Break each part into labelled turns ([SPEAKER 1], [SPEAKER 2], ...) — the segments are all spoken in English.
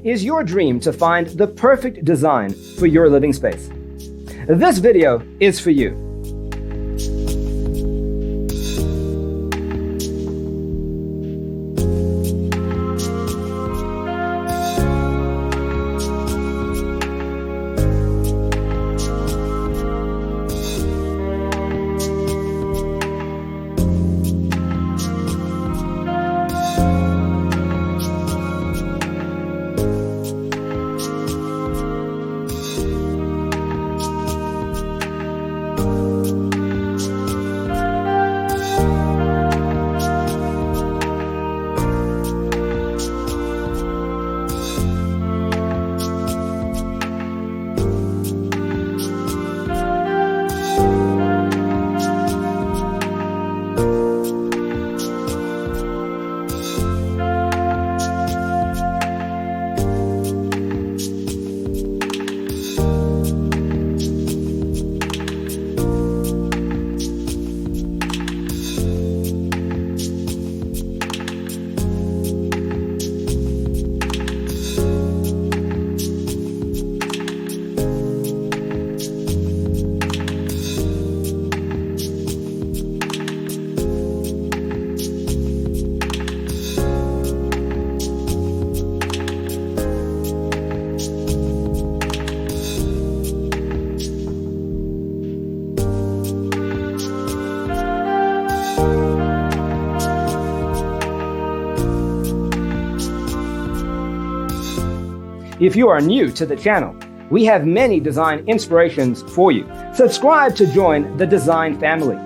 [SPEAKER 1] is your dream to find the perfect design for your living space? This video is for you. If you are new to the channel, we have many design inspirations for you. Subscribe to join the design family.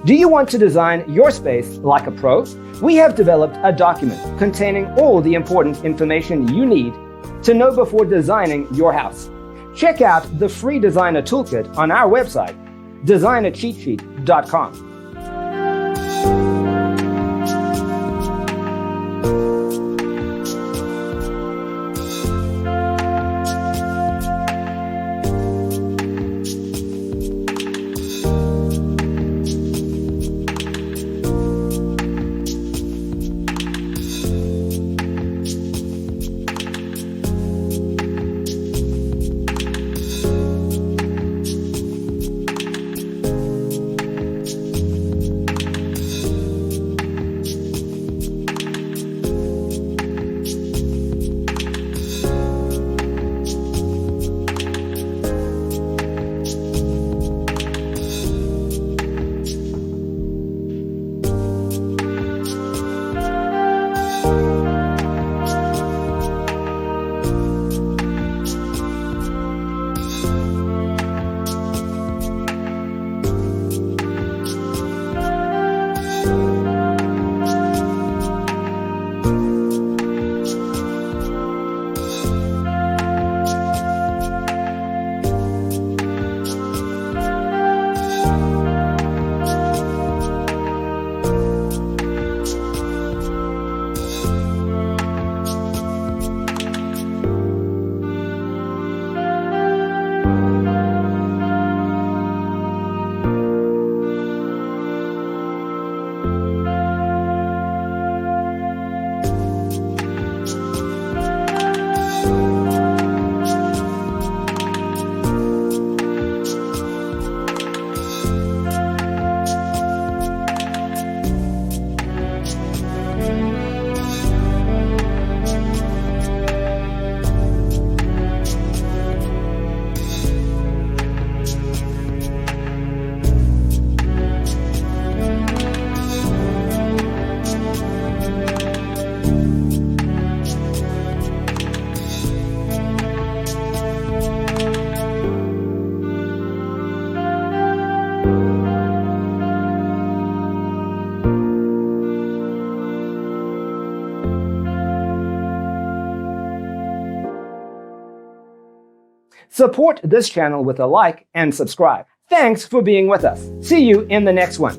[SPEAKER 1] Do you want to design your space like a pro? We have developed a document containing all the important information you need to know before designing your house. Check out the free designer toolkit on our website, designercheatsheet.com. Support this channel with a like and subscribe. Thanks for being with us. See you in the next one.